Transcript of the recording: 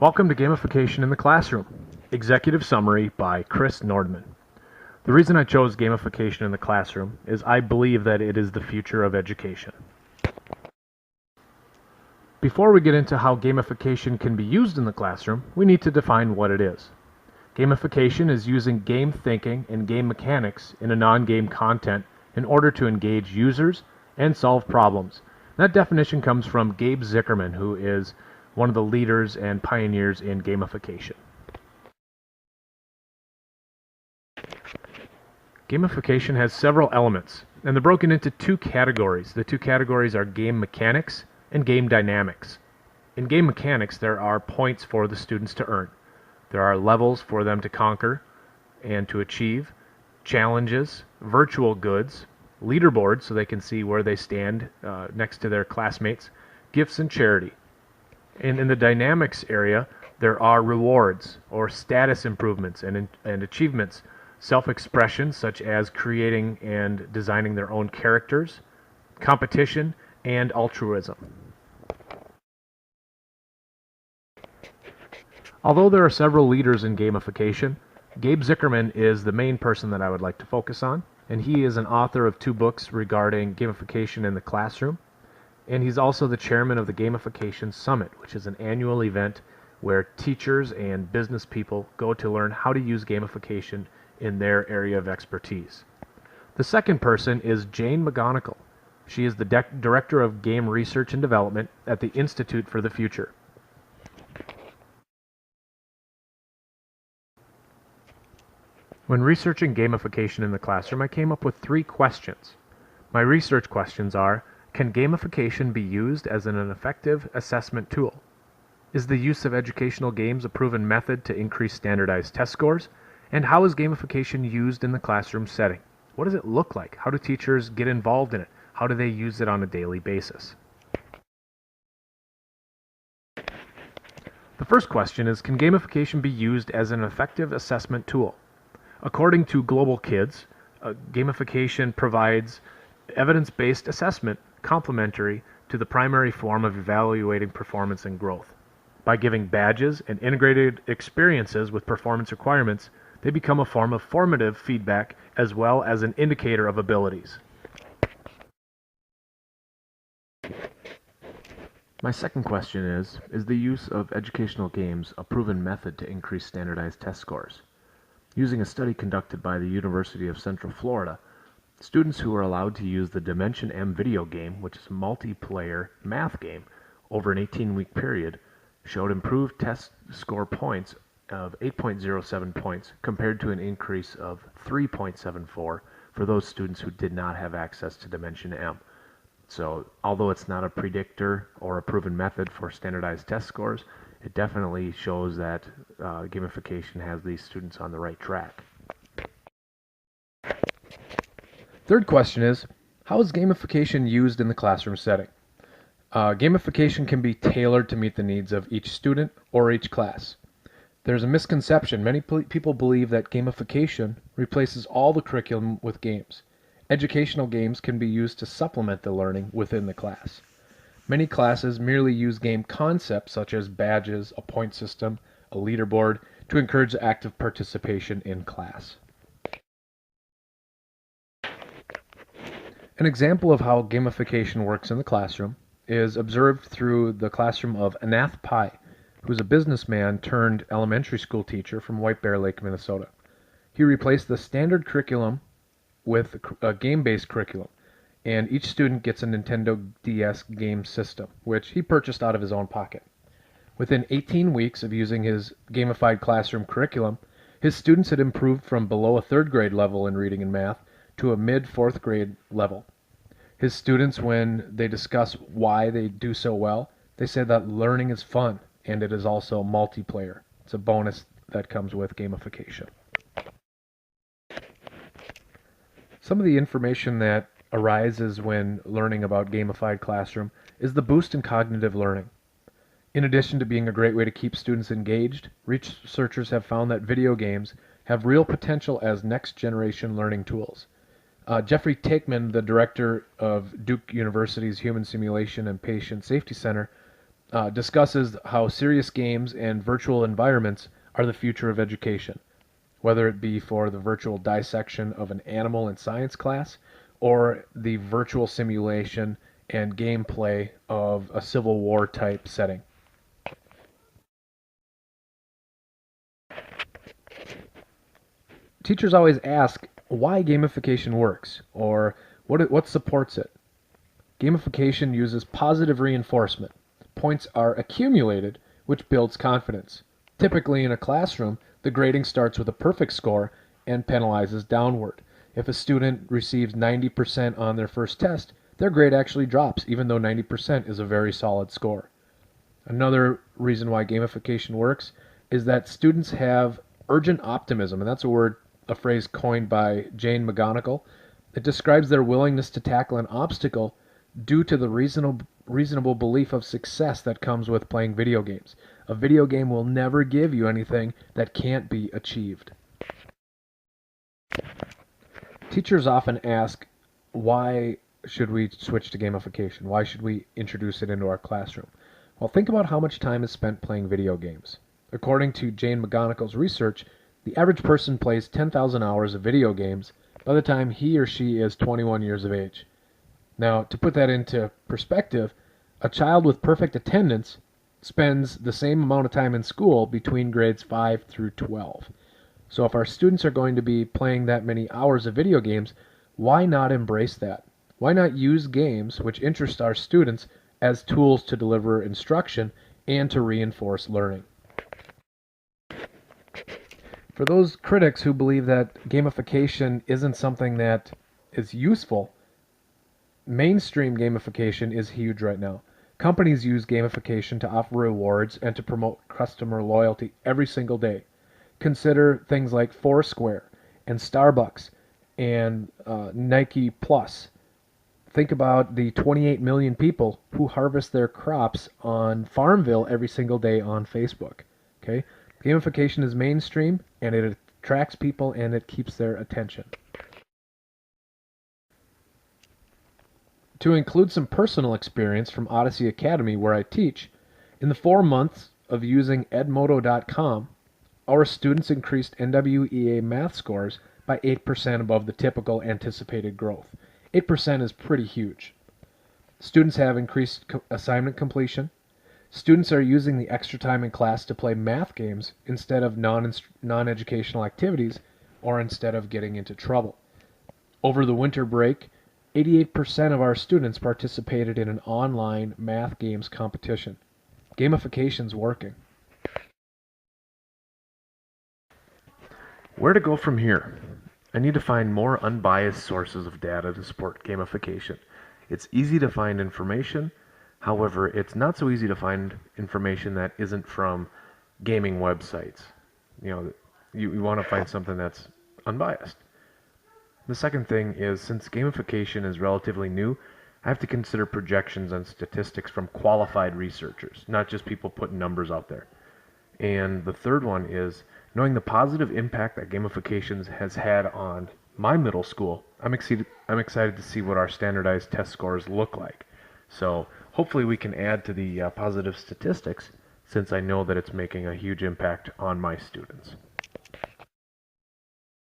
Welcome to Gamification in the Classroom, Executive Summary by Chris Nordmann. The reason I chose gamification in the classroom is I believe that it is the future of education. Before we get into how gamification can be used in the classroom, we need to define what it is. Gamification is using game thinking and game mechanics in a non-game content in order to engage users and solve problems. That definition comes from Gabe Zickerman, who is one of the leaders and pioneers in gamification. Gamification has several elements, and they're broken into two categories. The two categories are game mechanics and game dynamics. In game mechanics, there are points for the students to earn. There are levels for them to conquer and to achieve, challenges, virtual goods, leaderboards so they can see where they stand next to their classmates, gifts, and charity. And in the dynamics area, there are rewards or status improvements and achievements, self-expression such as creating and designing their own characters, competition, and altruism. Although there are several leaders in gamification, Gabe Zickerman is the main person that I would like to focus on, and he is an author of 2 books regarding gamification in the classroom. And he's also the chairman of the Gamification Summit, which is an annual event where teachers and business people go to learn how to use gamification in their area of expertise. The second person is Jane McGonigal. She is the Director of Game Research and Development at the Institute for the Future. When researching gamification in the classroom, I came up with 3 questions. My research questions are: can gamification be used as an effective assessment tool? Is the use of educational games a proven method to increase standardized test scores? And how is gamification used in the classroom setting? What does it look like? How do teachers get involved in it? How do they use it on a daily basis? The first question is, can gamification be used as an effective assessment tool? According to Global Kids, gamification provides evidence-based assessment complementary to the primary form of evaluating performance and growth. By giving badges and integrated experiences with performance requirements, they become a form of formative feedback as well as an indicator of abilities. My second question is the use of educational games a proven method to increase standardized test scores? Using a study conducted by the University of Central Florida, students who were allowed to use the Dimension M video game, which is a multiplayer math game, over an 18-week period, showed improved test score points of 8.07 points compared to an increase of 3.74 for those students who did not have access to Dimension M. So, although it's not a predictor or a proven method for standardized test scores, it definitely shows that gamification has these students on the right track. Third question is, how is gamification used in the classroom setting? Gamification can be tailored to meet the needs of each student or each class. There's a misconception. Many people believe that gamification replaces all the curriculum with games. Educational games can be used to supplement the learning within the class. Many classes merely use game concepts such as badges, a point system, a leaderboard to encourage active participation in class. An example of how gamification works in the classroom is observed through the classroom of Anath Pai, who's a businessman turned elementary school teacher from White Bear Lake, Minnesota. He replaced the standard curriculum with a game-based curriculum, and each student gets a Nintendo DS game system, which he purchased out of his own pocket. Within 18 weeks of using his gamified classroom curriculum, his students had improved from below a 3rd grade level in reading and math to a mid-4th grade level. His students, when they discuss why they do so well, they say that learning is fun and it is also multiplayer. It's a bonus that comes with gamification. Some of the information that arises when learning about gamified classroom is the boost in cognitive learning. In addition to being a great way to keep students engaged, researchers have found that video games have real potential as next-generation learning tools. Jeffrey Takeman, the director of Duke University's Human Simulation and Patient Safety Center, discusses how serious games and virtual environments are the future of education, whether it be for the virtual dissection of an animal in science class or the virtual simulation and gameplay of a Civil War type setting. Teachers always ask why gamification works or what supports it. Gamification uses positive reinforcement. Points are accumulated, which builds confidence. Typically in a classroom, the grading starts with a perfect score and penalizes downward. If a student receives 90% on their first test, their grade actually drops, even though 90% is a very solid score. Another reason why gamification works is that students have urgent optimism, and that's a phrase coined by Jane McGonigal. It describes their willingness to tackle an obstacle due to the reasonable belief of success that comes with playing video games. A video game will never give you anything that can't be achieved. Teachers often ask, why should we switch to gamification? Why should we introduce it into our classroom? Well, think about how much time is spent playing video games. According to Jane McGonigal's research, the average person plays 10,000 hours of video games by the time he or she is 21 years of age. Now, to put that into perspective, a child with perfect attendance spends the same amount of time in school between grades 5 through 12. So if our students are going to be playing that many hours of video games, why not embrace that? Why not use games which interest our students as tools to deliver instruction and to reinforce learning? For those critics who believe that gamification isn't something that is useful, mainstream gamification is huge right now. Companies use gamification to offer rewards and to promote customer loyalty every single day. Consider things like Foursquare and Starbucks and Nike Plus. Think about the 28 million people who harvest their crops on Farmville every single day on Facebook. Okay? Gamification is mainstream and it attracts people and it keeps their attention. To include some personal experience from Odyssey Academy where I teach, in the 4 months of using edmodo.com, our students increased NWEA math scores by 8% above the typical anticipated growth. 8% is pretty huge. Students have increased assignment completion. Students are using the extra time in class to play math games instead of non-educational activities or instead of getting into trouble. Over the winter break, 88% of our students participated in an online math games competition. Gamification's working. Where to go from here? I need to find more unbiased sources of data to support gamification. It's easy to find information, however, it's not so easy to find information that isn't from gaming websites. You want to find something that's unbiased. The second thing is, since gamification is relatively new, I have to consider projections and statistics from qualified researchers, not just people putting numbers out there. And the third one is, knowing the positive impact that gamification has had on my middle school, I'm excited to see what our standardized test scores look like. So hopefully we can add to the positive statistics, since I know that it's making a huge impact on my students.